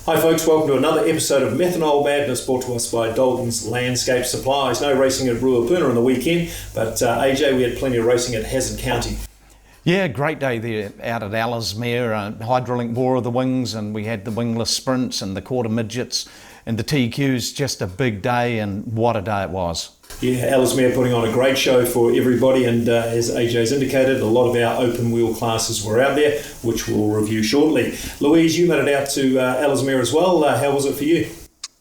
Hi folks, welcome to another episode of Methanol Madness, brought to us by Daltons Landscape Supplies. No racing at Ruapuna on the weekend, but AJ, we had plenty of racing at Hazard County. Yeah, great day there out at Ellesmere. Hydraulic bore of the wings, and we had the wingless sprints and the quarter midgets and the TQs. Just a big day, and what a day it was. Yeah, Ellesmere putting on a great show for everybody, and as AJ's indicated, a lot of our open wheel classes were out there, which we'll review shortly. Louise, you made it out to Ellesmere as well. How was it for you?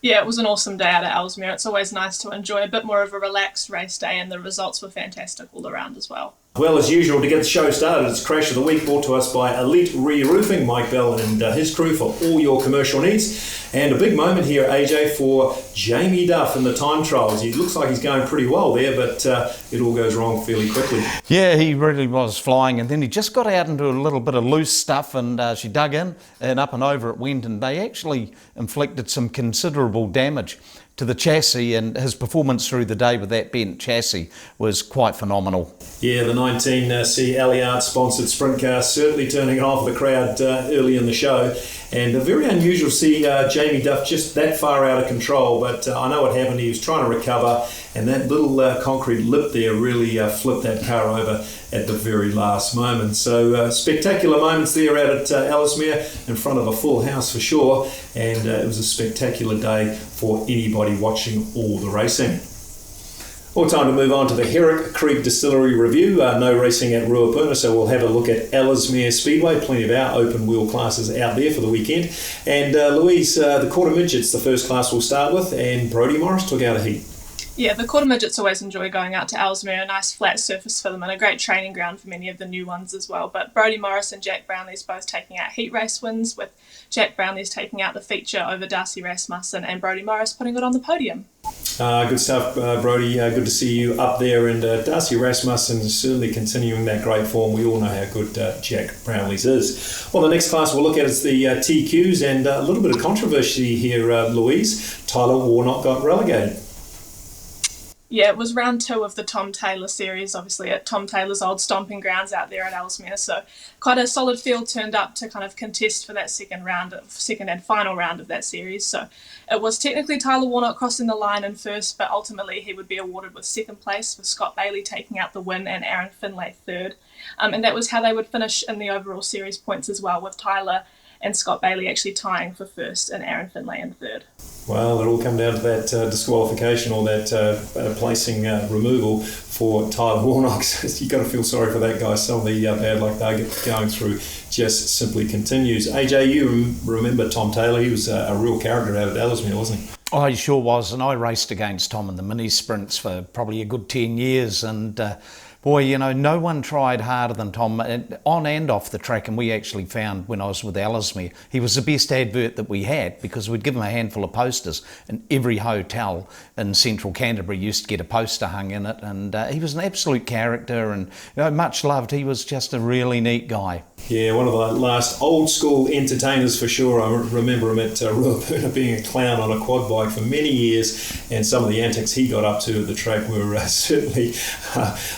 Yeah, it was an awesome day out at Ellesmere. It's always nice to enjoy a bit more of a relaxed race day, and the results were fantastic all around as well. Well, as usual, to get the show started, it's Crash of the Week, brought to us by Elite Re-Roofing, Mike Bell and his crew for all your commercial needs. And a big moment here, AJ, for Jamie Duff in the time trials. He looks like he's going pretty well there, but it all goes wrong fairly quickly. Yeah, he really was flying, and then he just got out into a little bit of loose stuff, and she dug in, and up and over it went, and they actually inflicted some considerable damage to the chassis, and his performance through the day with that bent chassis was quite phenomenal. Yeah, the 19C Alliard sponsored sprint car certainly turning off the crowd early in the show, and very unusual to see Jamie Duff just that far out of control, but I know what happened. He was trying to recover, and that little concrete lip there really flipped that car over at the very last moment. So spectacular moments there out at Ellesmere, in front of a full house for sure, and it was a spectacular day for anybody watching all the racing. Well, time to move on to the Herrick Creek Distillery review. No racing at Ruapuna, so we'll have a look at Ellesmere Speedway. Plenty of our open wheel classes out there for the weekend. And Louise, the quarter midgets, the first class we'll start with, and Brodie Morris took out a heat. Yeah, the quarter midgets always enjoy going out to Ellesmere, a nice flat surface for them and a great training ground for many of the new ones as well. But Brodie Morris and Jack Brownlee's both taking out heat race wins, with Jack Brownlee's taking out the feature over Darcy Rasmussen and Brodie Morris putting it on the podium. Good stuff, Brodie. Good to see you up there. And Darcy Rasmussen is certainly continuing that great form. We all know how good Jack Brownlee's is. Well, the next class we'll look at is the TQs, and a little bit of controversy here, Louise. Tyler Warnock got relegated. Yeah, it was round 2 of the Tom Taylor series, obviously at Tom Taylor's old stomping grounds out there at Ellesmere. So quite a solid field turned up to kind of contest for that second and final round of that series. So it was technically Tyler Warnock crossing the line in first, but ultimately he would be awarded with second place, with Scott Bailey taking out the win and Aaron Finlay third. And that was how they would finish in the overall series points as well, with Tyler and Scott Bailey actually tying for first and Aaron Finlay in third. Well, it all come down to that disqualification, or that placing removal for Tyler Warnock. You've got to feel sorry for that guy. Some of the bad luck they're going through just simply continues. AJ, you remember Tom Taylor. He was a real character out at Ellesmere, wasn't he? Oh, he sure was, and I raced against Tom in the mini sprints for probably a good 10 years, and boy, you know, no one tried harder than Tom on and off the track, and we actually found when I was with Ellesmere, he was the best advert that we had, because we'd give him a handful of posters, and every hotel in central Canterbury used to get a poster hung in it, and he was an absolute character and, you know, much loved. He was just a really neat guy. Yeah, one of the last old school entertainers for sure. I remember him at Ruapuna being a clown on a quad bike for many years, and some of the antics he got up to at the track were certainly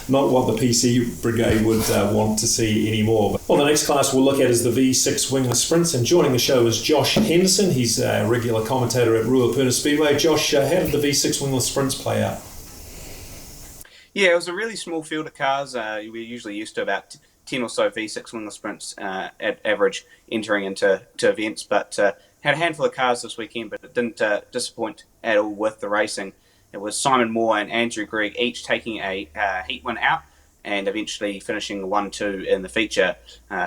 not what the PC brigade would want to see anymore. Well, the next class we'll look at is the V6 wingless sprints, and joining the show is Josh Henderson. He's a regular commentator at Ruapuna Speedway. Josh, how did the V6 wingless sprints play out? Yeah, it was a really small field of cars. We're usually used to about 10 or so V6 wingless sprints at average entering into events, but had a handful of cars this weekend, but it didn't disappoint at all with the racing. It was Simon Moore and Andrew Gregg each taking a heat win out, and eventually finishing 1-2 in the feature.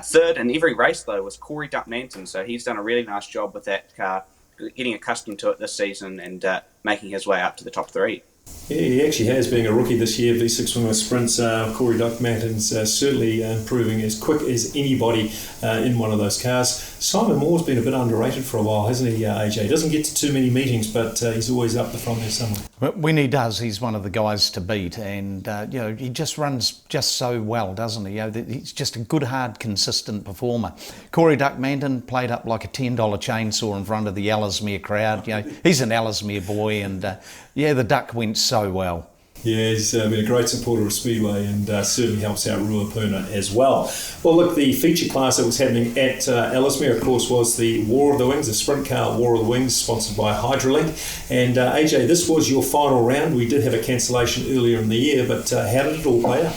Third in every race, though, was Corey Duckmanton, so he's done a really nice job with that car, getting accustomed to it this season and making his way up to the top 3. Yeah, he actually has, being a rookie this year, V6 wingless sprints. Corey Duckmanton's certainly improving as quick as anybody in one of those cars. Simon Moore's been a bit underrated for a while, hasn't he, AJ? He doesn't get to too many meetings, but he's always up the front there somewhere. When he does, he's one of the guys to beat, and you know, he just runs just so well, doesn't he? You know, he's just a good, hard, consistent performer. Corey Duckmanton played up like a $10 chainsaw in front of the Ellesmere crowd. You know, he's an Ellesmere boy, and yeah, the duck went so well. Yeah, he's been a great supporter of Speedway and certainly helps out Ruapuna as well. Well, look, the feature class that was happening at Ellesmere, of course, was the War of the Wings, the sprint car War of the Wings, sponsored by Hydrolink. And AJ, this was your final round. We did have a cancellation earlier in the year, but how did it all play out?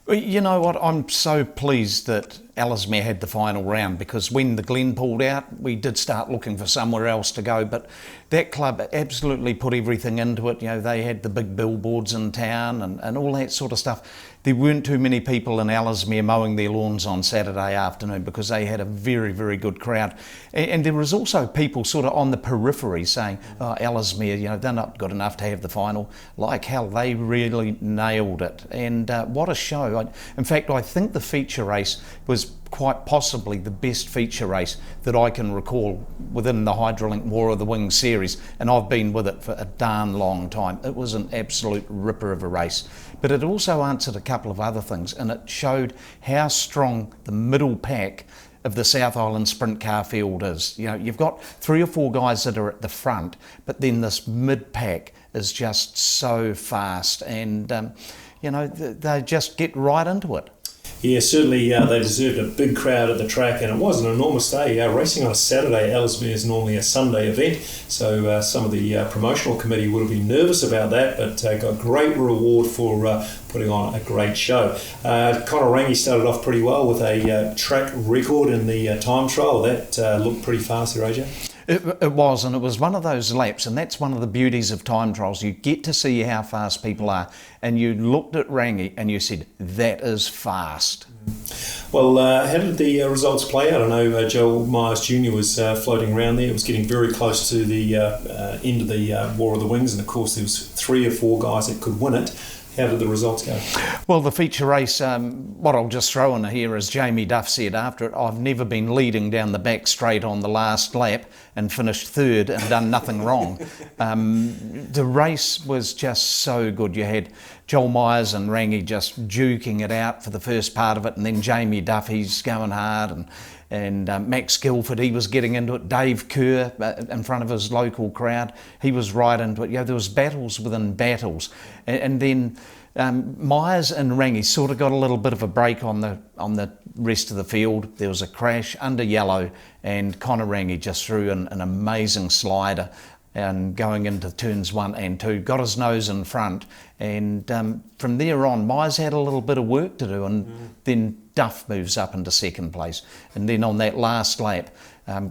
Well, you know what, I'm so pleased that Ellesmere had the final round, because when the Glen pulled out, we did start looking for somewhere else to go, but that club absolutely put everything into it. You know, they had the big billboards in town and all that sort of stuff. There weren't too many people in Ellesmere mowing their lawns on Saturday afternoon because they had a very, very good crowd. And there was also people sort of on the periphery saying, oh, Ellesmere, you know, they're not good enough to have the final. Like hell, they really nailed it. And what a show. In fact, I think the feature race was quite possibly the best feature race that I can recall within the Hydrolink War of the Wings series, and I've been with it for a darn long time. It was an absolute ripper of a race, but it also answered a couple of other things, and it showed how strong the middle pack of the South Island sprint car field is. You know, you've got 3 or 4 guys that are at the front, but then this mid pack is just so fast, and you know, they just get right into it. Yeah, certainly they deserved a big crowd at the track, and it was an enormous day. Racing on a Saturday, Ellesmere is normally a Sunday event, so some of the promotional committee would have been nervous about that, but got great reward for putting on a great show. Conor Rangi started off pretty well with a track record in the time trial. That looked pretty fast there, AJ. It was, and it was one of those laps, and that's one of the beauties of time trials. You get to see how fast people are, and you looked at Rangi and you said, that is fast. Well, how did the results play out? I know Joel Myers Jr. was floating around there. It was getting very close to the end of the War of the Wings, and of course there was 3 or 4 guys that could win it. How did the results go? Well, the feature race, what I'll just throw in here is Jamie Duff said after it, I've never been leading down the back straight on the last lap and finished 3rd and done nothing wrong. The race was just so good. You had Joel Myers and Rangi just duking it out for the first part of it, and then Jamie Duff, he's going hard, and Max Guilford, he was getting into it. Dave Kerr, in front of his local crowd, he was right into it. You know, there was battles within battles. And then Myers and Rangi sort of got a little bit of a break on the rest of the field. There was a crash under yellow, and Conor Rangi just threw an amazing slider and going into turns 1 and 2, got his nose in front, and from there on Myers had a little bit of work to do, and then Duff moves up into 2nd place, and then on that last lap,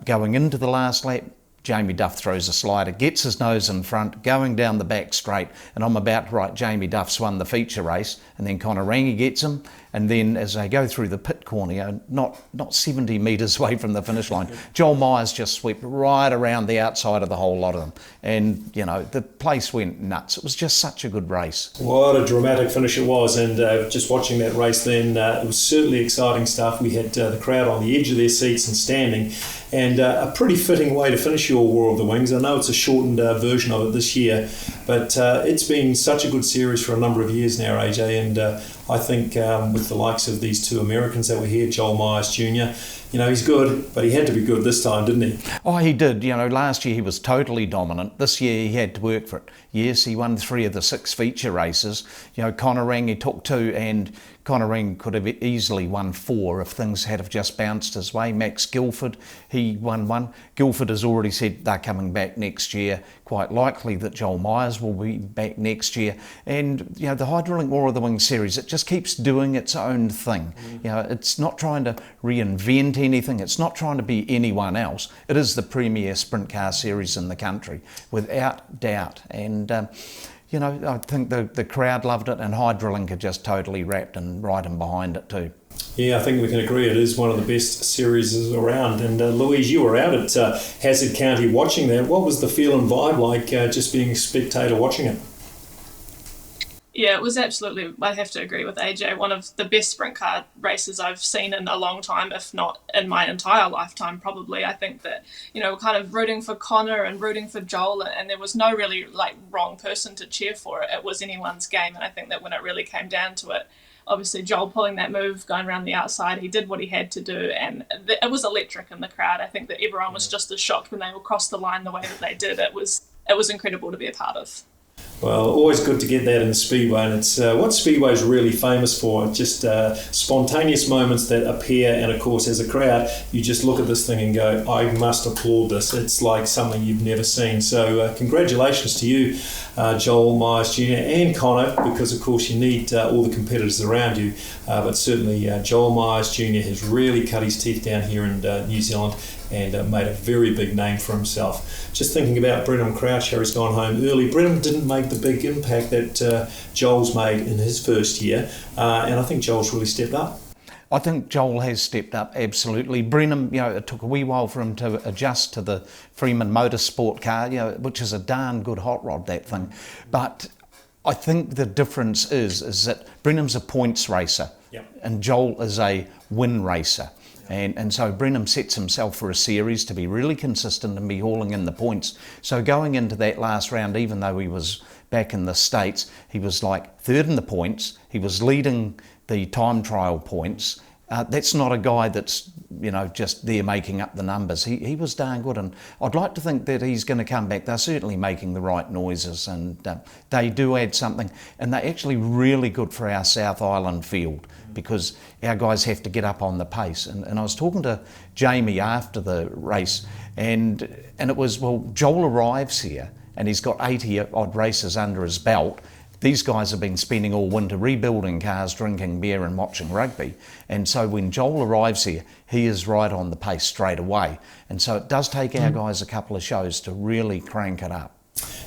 going into the last lap, Jamie Duff throws a slider, gets his nose in front, going down the back straight, and I'm about to write Jamie Duff's won the feature race, and then Conor Rangi gets him, and then as they go through the pit corner, you know, not 70 metres away from the finish line, Joel Myers just swept right around the outside of the whole lot of them, and you know, the place went nuts. It was just such a good race. What a dramatic finish it was, and just watching that race then, it was certainly exciting stuff. We had the crowd on the edge of their seats and standing, and a pretty fitting way to finish your War of the Wings. I know it's a shortened version of it this year, but it's been such a good series for a number of years now, AJ, and I think with the likes of these 2 Americans that were here, Joel Myers Jr., you know, he's good, but he had to be good this time, didn't he? Oh, he did. You know, last year he was totally dominant. This year he had to work for it. Yes, he won 3 of the 6 feature races. You know, Conor Rangi took 2, and Conor Rangi could have easily won 4 if things had have just bounced his way. Max Guilford, he won 1. Guilford has already said they're coming back next year. Quite likely that Joel Myers will be back next year. And, you know, the Hydrolink War of the Wings series, it just keeps doing its own thing. You know, it's not trying to reinvent anything. It's not trying to be anyone else. It is the premier sprint car series in the country, without doubt. And, you know, I think the crowd loved it, and Hydrolink are just totally wrapped and right in behind it too. Yeah, I think we can agree it is one of the best series around. And Louise, you were out at Hazzard County watching that. What was the feel and vibe like just being a spectator watching it? Yeah, it was absolutely, I have to agree with AJ, one of the best sprint car races I've seen in a long time, if not in my entire lifetime probably. I think that, you know, kind of rooting for Conor and rooting for Joel, and there was no really like wrong person to cheer for. It was anyone's game, and I think that when it really came down to it, obviously Joel pulling that move, going around the outside, he did what he had to do, and it was electric in the crowd. I think that everyone was just as shocked when they all crossed the line the way that they did. It was incredible to be a part of. Well, always good to get that in the Speedway, and it's what Speedway is really famous for, just spontaneous moments that appear, and of course as a crowd you just look at this thing and go, I must applaud this. It's like something you've never seen. So congratulations to you, Joel Myers Jr. and Connor, because of course you need all the competitors around you, but certainly Joel Myers Jr. has really cut his teeth down here in New Zealand and made a very big name for himself. Just thinking about Brenham Crouch, Harry's gone home early. Brenham didn't make the big impact that Joel's made in his first year, and I think Joel's really stepped up. I think Joel has stepped up, absolutely. Brenham, it took a wee while for him to adjust to the Freeman Motorsport car, which is a darn good hot rod, that thing. But I think the difference is that Brenham's a points racer, and Joel is a win racer. And so Brenham sets himself for a series to be really consistent and be hauling in the points. So going into that last round, even though he was back in the States, he was like third in the points. He was leading the time trial points. That's not a guy that's, just there making up the numbers. He was darn good, and I'd like to think that he's going to come back. They're certainly making the right noises, and they do add something, and they're actually really good for our South Island field, because our guys have to get up on the pace. And I was talking to Jamie after the race, and it was, well, Joel arrives here and he's got 80 odd races under his belt. These guys have been spending all winter rebuilding cars, drinking beer and watching rugby. And so when Joel arrives here, he is right on the pace straight away. And so it does take our guys a couple of shows to really crank it up.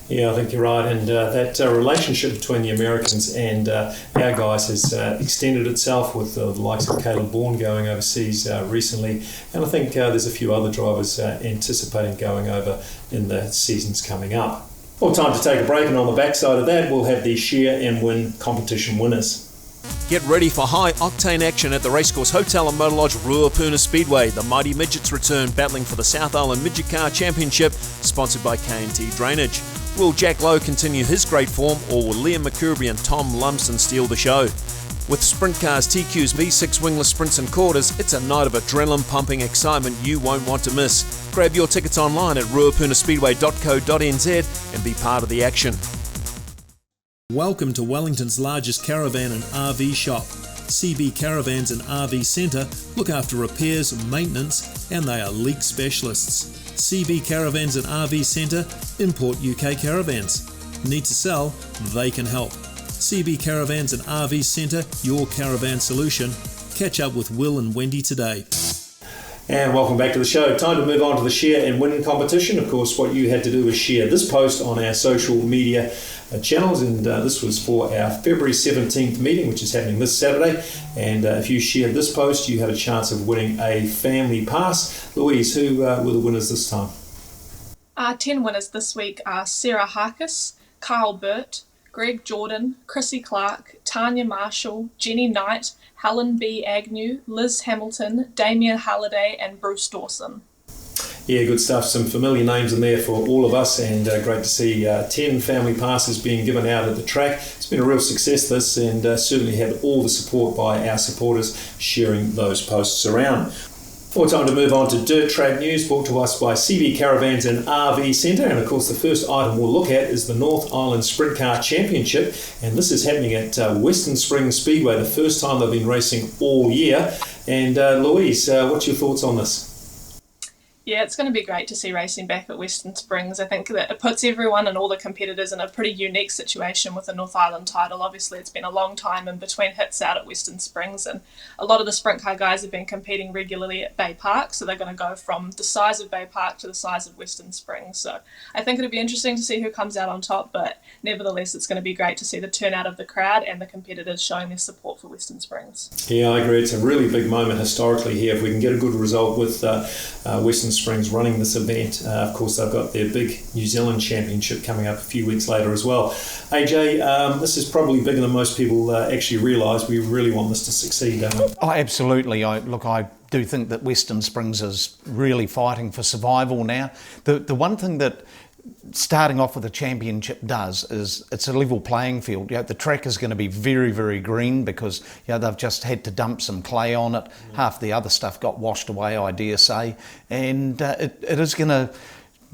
Yeah, I think you're right, and that relationship between the Americans and our guys has extended itself with the likes of Caleb Bourne going overseas recently, and I think there's a few other drivers anticipating going over in the seasons coming up. Well, time to take a break, and on the backside of that we'll have the share and win competition winners. Get ready for high-octane action at the Racecourse Hotel and Motor Lodge Ruapuna Speedway. The mighty midgets return, battling for the South Island Midget Car Championship, sponsored by K&T Drainage. Will Jack Lowe continue his great form, or will Liam McCurby and Tom Lumsden steal the show? With Sprint Cars, TQs, V6 wingless sprints and quarters, it's a night of adrenaline-pumping excitement you won't want to miss. Grab your tickets online at ruapunaspeedway.co.nz and be part of the action. Welcome to Wellington's largest caravan and RV shop. CB Caravans and RV Centre look after repairs and maintenance, and they are leak specialists. CB Caravans and RV Centre import UK caravans. Need to sell? They can help. CB Caravans and RV Centre, your caravan solution. Catch up with Will and Wendy today. And welcome back to the show. Time to move on to the share and win competition. Of course, what you had to do was share this post on our social media channels, and this was for our February 17th meeting, which is happening this Saturday. And if you shared this post, you had a chance of winning a family pass. Louise, who were the winners this time? 10 winners this week are Sarah Harkis, Kyle Burt, Greg Jordan, Chrissy Clark, Tanya Marshall, Jenny Knight, Helen B. Agnew, Liz Hamilton, Damien Halliday and Bruce Dawson. Yeah, good stuff. Some familiar names in there for all of us, and great to see 10 family passes being given out at the track. It's been a real success, this, and certainly had all the support by our supporters sharing those posts around. Well, time to move on to dirt track news, brought to us by CB Caravans and RV Centre. And of course, the first item we'll look at is the North Island Sprint Car Championship. And this is happening at Western Springs Speedway, the first time they've been racing all year. And Louise, what's your thoughts on this? Yeah, it's going to be great to see racing back at Western Springs. I think that it puts everyone and all the competitors in a pretty unique situation with the North Island title. Obviously, it's been a long time in between hits out at Western Springs, and a lot of the sprint car guys have been competing regularly at Bay Park, so they're going to go from the size of Bay Park to the size of Western Springs. So I think it'll be interesting to see who comes out on top, but nevertheless, it's going to be great to see the turnout of the crowd and the competitors showing their support for Western Springs. Yeah, I agree. It's a really big moment historically here. If we can get a good result with Western Springs running this event. Of course, they've got their big New Zealand Championship coming up a few weeks later as well. AJ, this is probably bigger than most people actually realise. We really want this to succeed, don't we? Oh, absolutely. I do think that Western Springs is really fighting for survival now. The one thing that starting off with a championship does is it's a level playing field. The track is going to be very, very green because they've just had to dump some clay on it. Half the other stuff got washed away, I dare say, and it is going to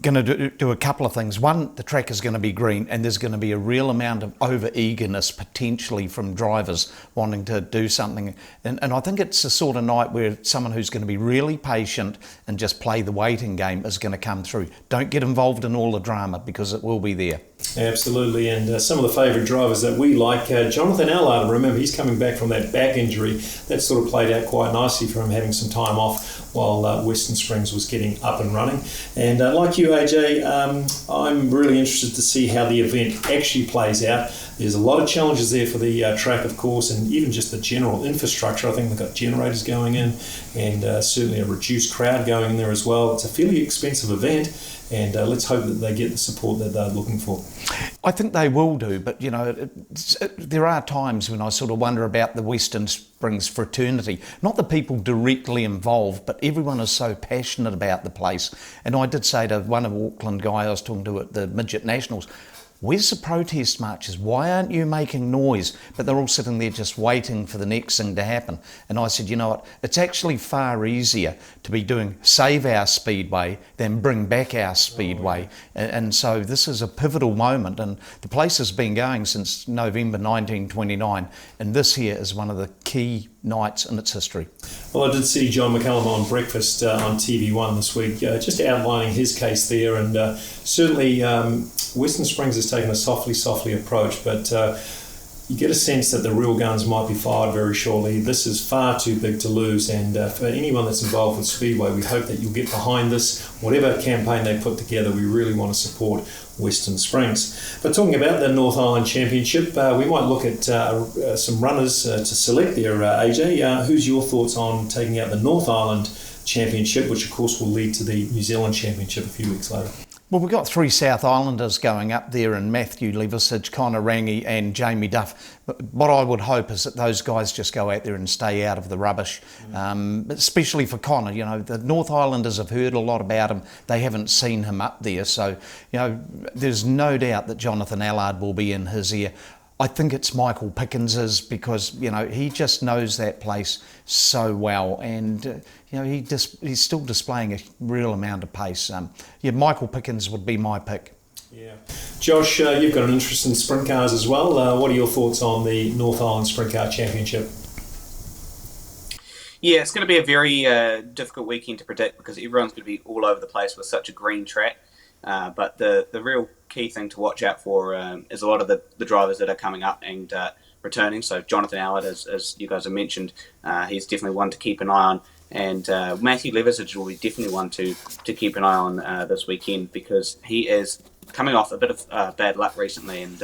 going to do a couple of things. One, the track is going to be green, and there's going to be a real amount of over-eagerness potentially from drivers wanting to do something. And I think it's the sort of night where someone who's going to be really patient and just play the waiting game is going to come through. Don't get involved in all the drama, because it will be there. Absolutely, and some of the favourite drivers that we like, Jonathan Allard, remember he's coming back from that back injury. That sort of played out quite nicely for him, having some time off while Western Springs was getting up and running. And like you, AJ, I'm really interested to see how the event actually plays out. There's a lot of challenges there for the track, of course, and even just the general infrastructure. I think they've got generators going in, and certainly a reduced crowd going in there as well. It's a fairly expensive event, and let's hope that they get the support that they're looking for. I think they will do, but there are times when I sort of wonder about the Western Springs fraternity. Not the people directly involved, but everyone is so passionate about the place. And I did say to one of Auckland guy I was talking to at the Midget Nationals, where's the protest marches? Why aren't you making noise? But they're all sitting there just waiting for the next thing to happen. And I said, you know what, it's actually far easier to be doing Save Our Speedway than Bring Back Our Speedway. And so this is a pivotal moment, and the place has been going since November 1929, and this here is one of the key nights in its history. Well, I did see John McCallum on Breakfast on TV1 this week, just outlining his case there, and certainly Western Springs has taken a softly approach, but you get a sense that the real guns might be fired very shortly. This is far too big to lose, and for anyone that's involved with Speedway, we hope that you'll get behind this. Whatever campaign they put together, we really want to support Western Springs. But talking about the North Island Championship, we might look at some runners to select there, AJ. Who's your thoughts on taking out the North Island Championship, which of course will lead to the New Zealand Championship a few weeks later? Well, we've got 3 South Islanders going up there in Matthew Levisage, Connor Rangi and Jamie Duff. But what I would hope is that those guys just go out there and stay out of the rubbish, especially for Connor. You know, the North Islanders have heard a lot about him. They haven't seen him up there. So, you know, there's no doubt that Jonathan Allard will be in his ear. I think it's Michael Pickens's, because, you know, he just knows that place so well, and you know, he's still displaying a real amount of pace. Michael Pickens would be my pick. Yeah, Josh, you've got an interest in sprint cars as well. What are your thoughts on the North Island Sprint Car Championship? Yeah, it's going to be a very difficult weekend to predict, because everyone's going to be all over the place with such a green track. But the real key thing to watch out for is a lot of the drivers that are coming up and returning. So Jonathan Allard, as you guys have mentioned, he's definitely one to keep an eye on. And Matthew Levisage will be definitely one to keep an eye on this weekend, because he is coming off a bit of bad luck recently. And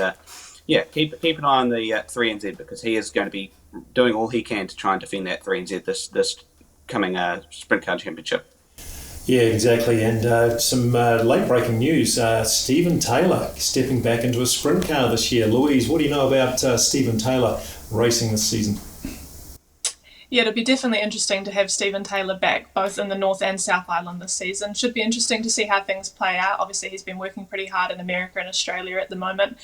keep an eye on the 3NZ, because he is going to be doing all he can to try and defend that 3NZ this coming Sprint Car Championship. Yeah, exactly. And some late-breaking news. Stephen Taylor stepping back into a sprint car this year. Louise, what do you know about Stephen Taylor racing this season? Yeah, it'll be definitely interesting to have Stephen Taylor back, both in the North and South Island this season. Should be interesting to see how things play out. Obviously, he's been working pretty hard in America and Australia at the moment,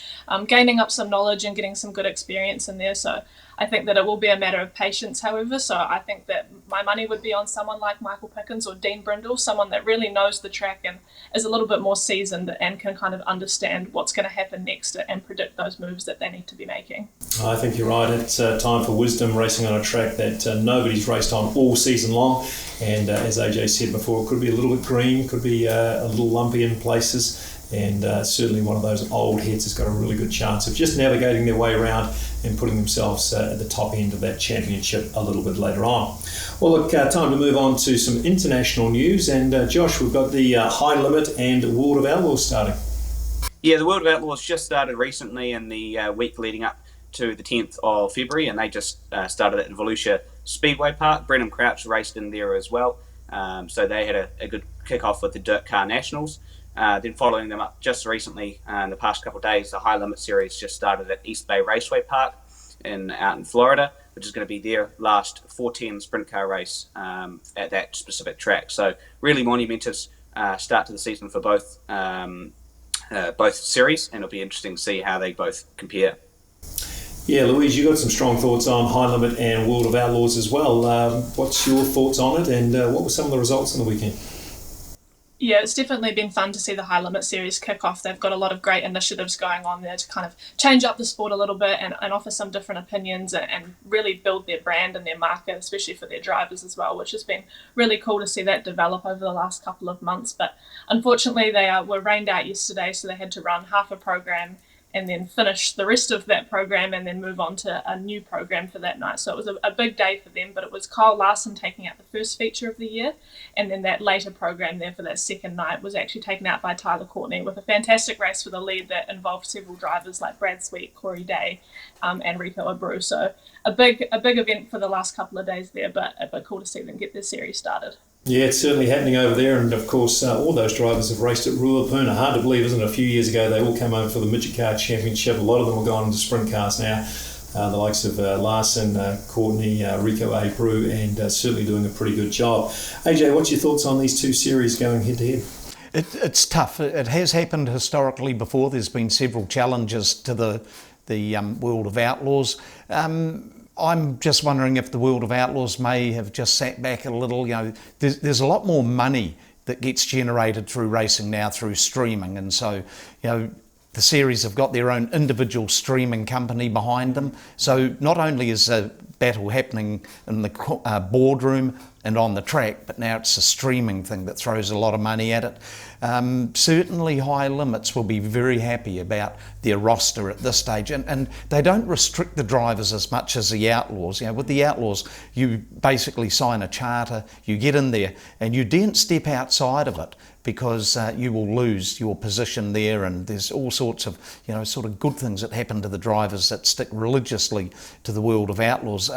gaining up some knowledge and getting some good experience in there. So I think that it will be a matter of patience, however. So I think that my money would be on someone like Michael Pickens or Dean Brindle, someone that really knows the track and is a little bit more seasoned and can kind of understand what's going to happen next and predict those moves that they need to be making. I think you're right. It's time for wisdom, racing on a track that nobody's raced on all season long. And as AJ said before, it could be a little bit green, could be a little lumpy in places. And certainly one of those old heads has got a really good chance of just navigating their way around and putting themselves at the top end of that championship a little bit later on. Well, look, time to move on to some international news. And Josh, we've got the High Limit and World of Outlaws starting. Yeah, the World of Outlaws just started recently in the week leading up to the 10th of February, and they just started at Volusia Speedway Park. Brennan Crouch raced in there as well. So they had a good kick-off with the Dirt Car Nationals. Then following them up just recently, in the past couple of days, the High Limit Series just started at East Bay Raceway Park out in Florida, which is going to be their last 410 sprint car race at that specific track. So really monumentous start to the season for both series, and it'll be interesting to see how they both compare. Yeah, Louise, you got some strong thoughts on High Limit and World of Outlaws as well. What's your thoughts on it, and what were some of the results on the weekend? Yeah, it's definitely been fun to see the High Limit Series kick off. They've got a lot of great initiatives going on there to kind of change up the sport a little bit and offer some different opinions and really build their brand and their market, especially for their drivers as well, which has been really cool to see that develop over the last couple of months. But unfortunately, they were rained out yesterday, so they had to run half a program and then finish the rest of that program and then move on to a new program for that night. So it was a big day for them, but it was Kyle Larson taking out the first feature of the year, and then that later program there for that second night was actually taken out by Tyler Courtney with a fantastic race for the lead that involved several drivers like Brad Sweet, Corey Day, and Rico Abreu. So a big event for the last couple of days there, but cool to see them get their series started. Yeah, it's certainly happening over there, and of course all those drivers have raced at Ruapuna. Hard to believe, isn't it? A few years ago they all came over for the Midget Car Championship. A lot of them are gone into sprint cars now. The likes of Larson, Courtney, Rico Abreu, and certainly doing a pretty good job. AJ, what's your thoughts on these two series going head to head? It's tough. It has happened historically before. There's been several challenges to the World of Outlaws. I'm just wondering if the World of Outlaws may have just sat back a little. There's a lot more money that gets generated through racing now through streaming, and so the series have got their own individual streaming company behind them. So not only is a battle happening in the boardroom and on the track, but now it's a streaming thing that throws a lot of money at it. Certainly High Limits will be very happy about their roster at this stage, and they don't restrict the drivers as much as the Outlaws. With the Outlaws, you basically sign a charter, you get in there, and you daren't step outside of it because you will lose your position there, and there's all sorts of sort of good things that happen to the drivers that stick religiously to the World of Outlaws.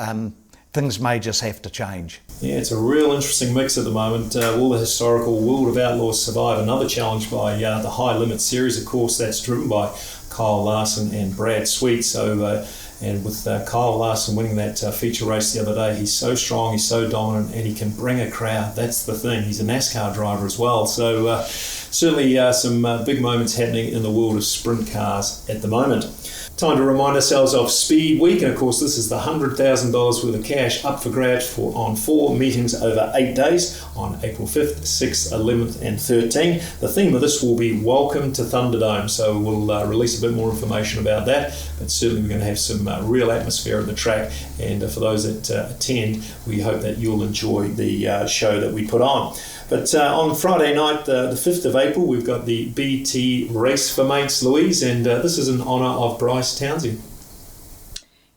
Things may just have to change. Yeah, it's a real interesting mix at the moment. Will the historical World of Outlaws survive another challenge by the High Limit Series? Of course, that's driven by Kyle Larson and Brad Sweet. So, and with Kyle Larson winning that feature race the other day, he's so strong, he's so dominant, and he can bring a crowd. That's the thing. He's a NASCAR driver as well. So, certainly some big moments happening in the world of sprint cars at the moment. Time to remind ourselves of Speed Week, and of course this is the $100,000 worth of cash up for grabs on 4 meetings over 8 days on April 5th, 6th, 11th and 13th. The theme of this will be Welcome to Thunderdome, so we'll release a bit more information about that, but certainly we're going to have some real atmosphere at the track, and for those that attend, we hope that you'll enjoy the show that we put on. But on Friday night, the 5th of April, we've got the BT Race for Mates, Louise, and this is in honour of Bryce Townsend.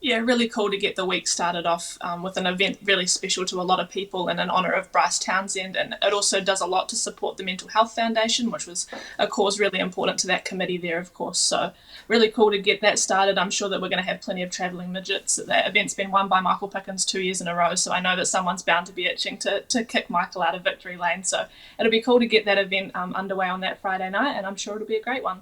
Yeah, really cool to get the week started off with an event really special to a lot of people and in honour of Bryce Townsend. And it also does a lot to support the Mental Health Foundation, which was a cause really important to that committee there, of course. So really cool to get that started. I'm sure that we're going to have plenty of travelling midgets. That event's been won by Michael Pickens 2 years in a row, so I know that someone's bound to be itching to kick Michael out of victory lane. So it'll be cool to get that event underway on that Friday night, and I'm sure it'll be a great one.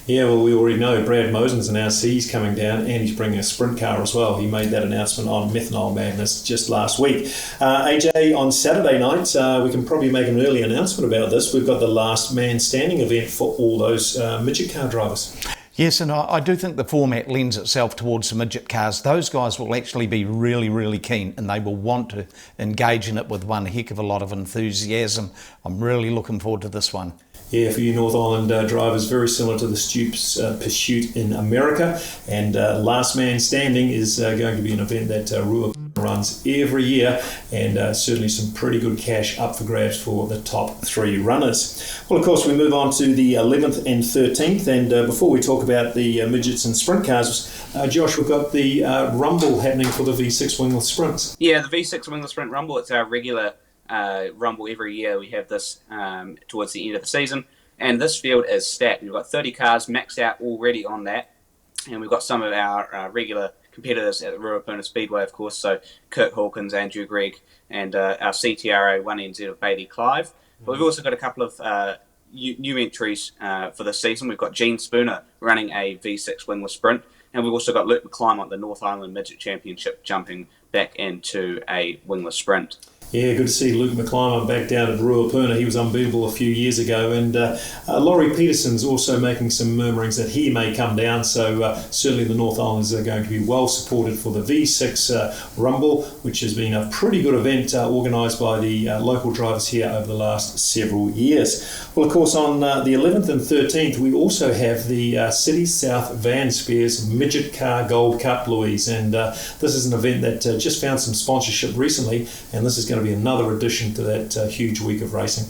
Yeah, well, we already know Brad Mosen's announced he's coming down and he's bringing a sprint car as well. He made that announcement on Methanol Madness just last week. AJ, on Saturday night, we can probably make an early announcement about this. We've got the last man standing event for all those midget car drivers. Yes, and I do think the format lends itself towards the midget cars. Those guys will actually be really, really keen, and they will want to engage in it with one heck of a lot of enthusiasm. I'm really looking forward to this one. Yeah, for you North Island drivers, very similar to the Stoops Pursuit in America. And Last Man Standing is going to be an event that Ruapuna runs every year, and certainly some pretty good cash up for grabs for the top 3 runners. Well, of course, we move on to the 11th and 13th, and before we talk about the midgets and sprint cars, Josh, we've got the Rumble happening for the V6 Wingless Sprints. Yeah, the V6 Wingless Sprint Rumble, it's our regular Rumble every year. We have this towards the end of the season, and this field is stacked. We've got 30 cars maxed out already on that, and we've got some of our regular competitors at the Ruapuna Speedway, of course, so Kirk Hawkins, Andrew Gregg, and our CTRA 1NZ of Bailey Clive. But we've also got a couple of new entries for this season. We've got Gene Spooner running a V6 wingless sprint, and we've also got Luke McClymont, the North Island Midget Championship, jumping back into a wingless sprint. Yeah, good to see Luke McClimber back down at Ruapuna. He was unbeatable a few years ago. And Laurie Peterson's also making some murmurings that he may come down. So certainly the North Islanders are going to be well supported for the V6 Rumble, which has been a pretty good event organised by the local drivers here over the last several years. Well, of course, on the 11th and 13th, we also have the City South Van Spears Midget Car Gold Cup, Louise. And this is an event that just found some sponsorship recently, and this is going to be another addition to that huge week of racing.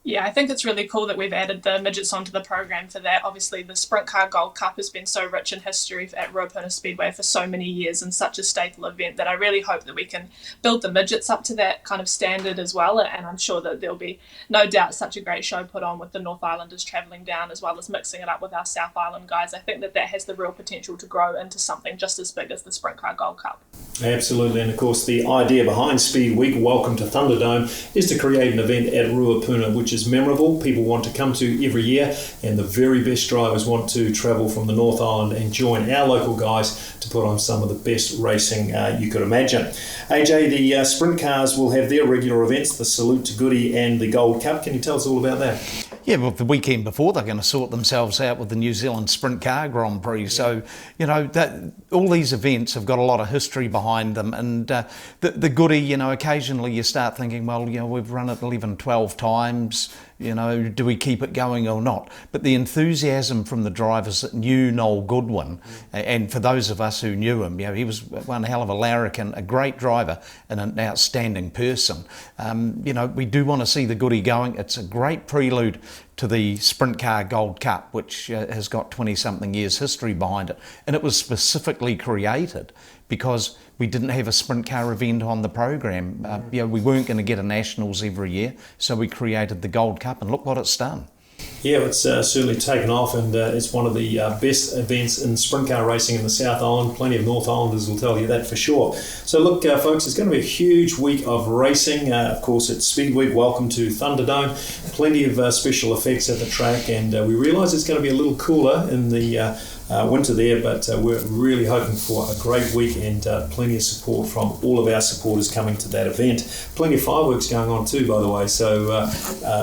Yeah, I think it's really cool that we've added the midgets onto the program for that. Obviously, the Sprint Car Gold Cup has been so rich in history at Ruapuna Speedway for so many years and such a staple event that I really hope that we can build the midgets up to that kind of standard as well. And I'm sure that there'll be no doubt such a great show put on with the North Islanders travelling down as well as mixing it up with our South Island guys. I think that has the real potential to grow into something just as big as the Sprint Car Gold Cup. Absolutely, and of course the idea behind Speed Week, Welcome to Thunderdome, is to create an event at Ruapuna which is memorable, people want to come to every year, and the very best drivers want to travel from the North Island and join our local guys to put on some of the best racing you could imagine. AJ, the sprint cars will have their regular events, the Salute to Goody and the Gold Cup. Can you tell us all about that? Yeah, well, the weekend before they're going to sort themselves out with the New Zealand Sprint Car Grand Prix. So, you know, that all these events have got a lot of history behind them. And the Goody, you know, occasionally you start thinking, well, you know, we've run it 11, 12 times. You know, do we keep it going or not? But the enthusiasm from the drivers that knew Noel Goodwin, and for those of us who knew him, you know, he was one hell of a larrikin, a great driver and an outstanding person. You know, we do want to see the Goody going. It's a great prelude to the Sprint Car Gold Cup, which has got 20-something years history behind it. And it was specifically created because we didn't have a sprint car event on the program. You know, we weren't going to get a Nationals every year, so we created the Gold Cup, and look what it's done. Yeah, it's certainly taken off, and it's one of the best events in sprint car racing in the South Island. Plenty of North Islanders will tell you that for sure. So look, folks, it's going to be a huge week of racing. Of course, it's Speed Week. Welcome to Thunderdome. Plenty of special effects at the track, and we realise it's going to be a little cooler in the winter there, but we're really hoping for a great week and plenty of support from all of our supporters coming to that event. Plenty of fireworks going on too, by the way, so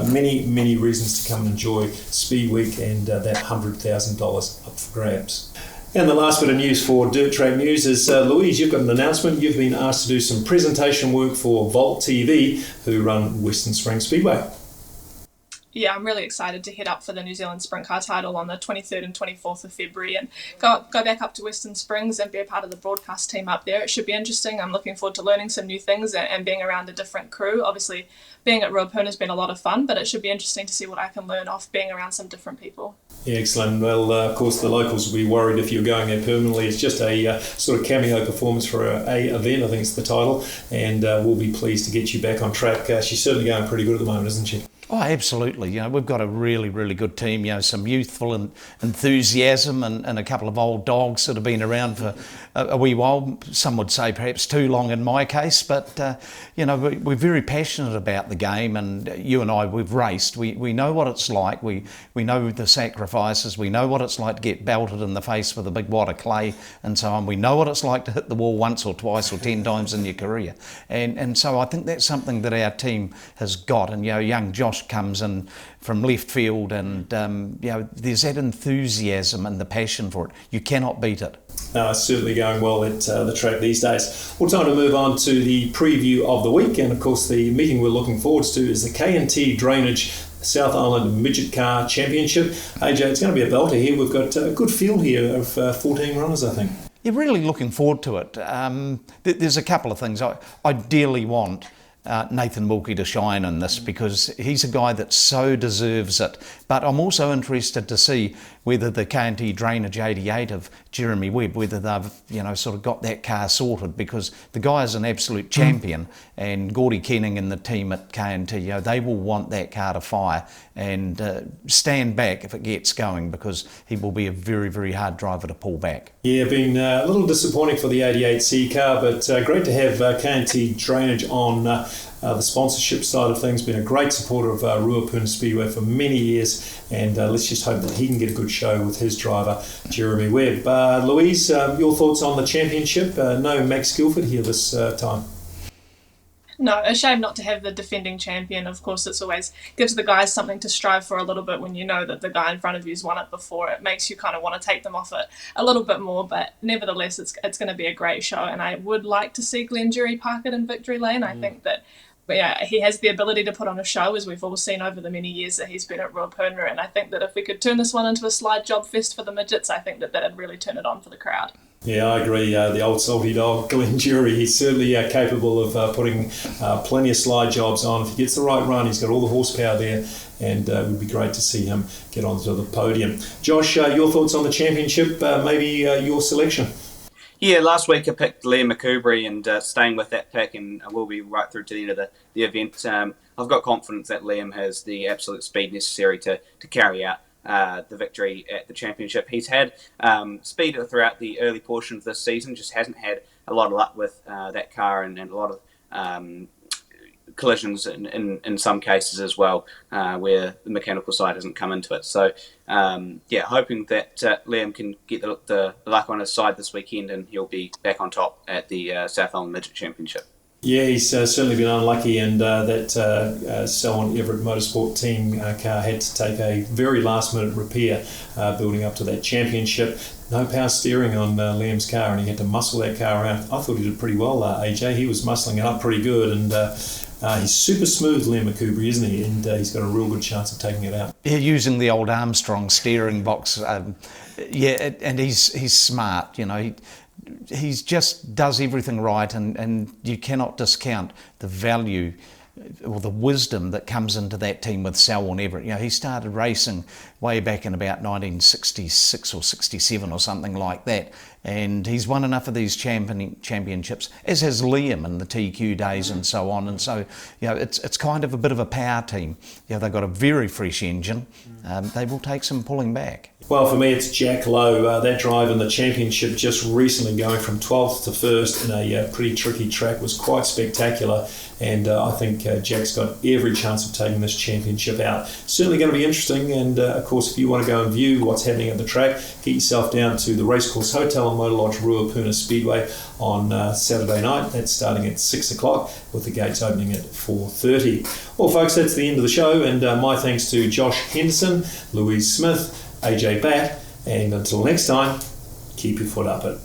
many reasons to come and enjoy Speed Week and that $100,000 up for grabs. And the last bit of news for Dirt Track News is, Louise, you've got an announcement. You've been asked to do some presentation work for Volt TV, who run Western Springs Speedway. Yeah, I'm really excited to head up for the New Zealand Sprint Car title on the 23rd and 24th of February and go back up to Western Springs and be a part of the broadcast team up there. It should be interesting. I'm looking forward to learning some new things and being around a different crew. Obviously, being at Ruapuna has been a lot of fun, but it should be interesting to see what I can learn off being around some different people. Yeah, excellent. Well, of course, the locals will be worried if you're going there permanently. It's just a sort of cameo performance for a event, I think it's the title, and we'll be pleased to get you back on track. She's certainly going pretty good at the moment, isn't she? Oh, absolutely. You know, we've got a really, really good team, you know, some youthful and enthusiasm and a couple of old dogs that have been around for a wee while. Some would say perhaps too long in my case, but, you know, we're very passionate about the game, and you and I, we've raced. We know what it's like. We know the sacrifices. We know what it's like to get belted in the face with a big wad of clay and so on. We know what it's like to hit the wall once or twice or 10 times in your career. And so I think that's something that our team has got. And, you know, young Josh comes in from left field, and you know, there's that enthusiasm and the passion for it. You cannot beat it. No, it's certainly going well at the track these days. Well, time to move on to the preview of the week, and of course the meeting we're looking forward to is the K&T Drainage South Island Midget Car Championship. AJ, it's going to be a belter here. We've got a good field here of 14 runners, I think. You're really looking forward to it. There's a couple of things I dearly want Nathan Wilkie to shine in this, because he's a guy that so deserves it. But I'm also interested to see whether the K&T Drainage 88 of Jeremy Webb, whether they've, you know, sort of got that car sorted, because the guy is an absolute champion, and Gordy Kenning and the team at K&T, you know, they will want that car to fire and stand back if it gets going, because he will be a very, very hard driver to pull back. Yeah, been a little disappointing for the 88C car, but great to have K&T Drainage on the sponsorship side of things. Been a great supporter of Ruapuna Speedway for many years, and let's just hope that he can get a good show with his driver, Jeremy Webb. Louise, your thoughts on the championship? No Max Guilford here this time. No, a shame not to have the defending champion. Of course, it's always gives the guys something to strive for a little bit when you know that the guy in front of you's won it before. It makes you kind of want to take them off it a little bit more, but nevertheless, it's going to be a great show, and I would like to see Glenjury park it in victory lane. I think that he has the ability to put on a show, as we've all seen over the many years that he's been at Ruapuna, and I think that if we could turn this one into a slide job fest for the midgets, I think that that'd really turn it on for the crowd. Yeah, I agree. The old salty dog, Glenjury, he's certainly capable of putting plenty of slide jobs on. If he gets the right run, he's got all the horsepower there, and it would be great to see him get onto the podium. Josh, your thoughts on the championship, maybe your selection? Yeah, last week I picked Liam McCoubrey, and staying with that pick, and I will be right through to the end of the event. I've got confidence that Liam has the absolute speed necessary to carry out the victory at the championship. He's had speed throughout the early portion of this season, just hasn't had a lot of luck with that car, and a lot of collisions in some cases as well, where the mechanical side hasn't come into it. So hoping that Liam can get the luck on his side this weekend, and he'll be back on top at the South Island Midget Championship. Yeah, he's certainly been unlucky, and that Selwyn Everett Motorsport team car had to take a very last-minute repair building up to that championship. No power steering on Liam's car, and he had to muscle that car around. I thought he did pretty well, AJ. He was muscling it up pretty good, and he's super smooth, Liam McCoubrey, isn't he? And he's got a real good chance of taking it out. Yeah, using the old Armstrong steering box. And he's smart, you know. He just does everything right, and you cannot discount the value or the wisdom that comes into that team with Selwyn Everett. You know, he started racing way back in about 1966 or 67 or something like that, and he's won enough of these championships, as has Liam in the TQ days and so on. And so, you know, it's kind of a bit of a power team. You know, they've got a very fresh engine. They will take some pulling back. Well, for me, it's Jack Lowe. That drive in the championship just recently going from 12th to 1st in a pretty tricky track was quite spectacular. And I think Jack's got every chance of taking this championship out. Certainly going to be interesting. And of course, if you want to go and view what's happening at the track, get yourself down to the Racecourse Hotel and Motor Lodge Ruapuna Speedway on Saturday night. That's starting at 6 o'clock with the gates opening at 4:30. Well, folks, that's the end of the show. And my thanks to Josh Henderson, Louise Smith, AJ Batt, and until next time, keep your foot up it.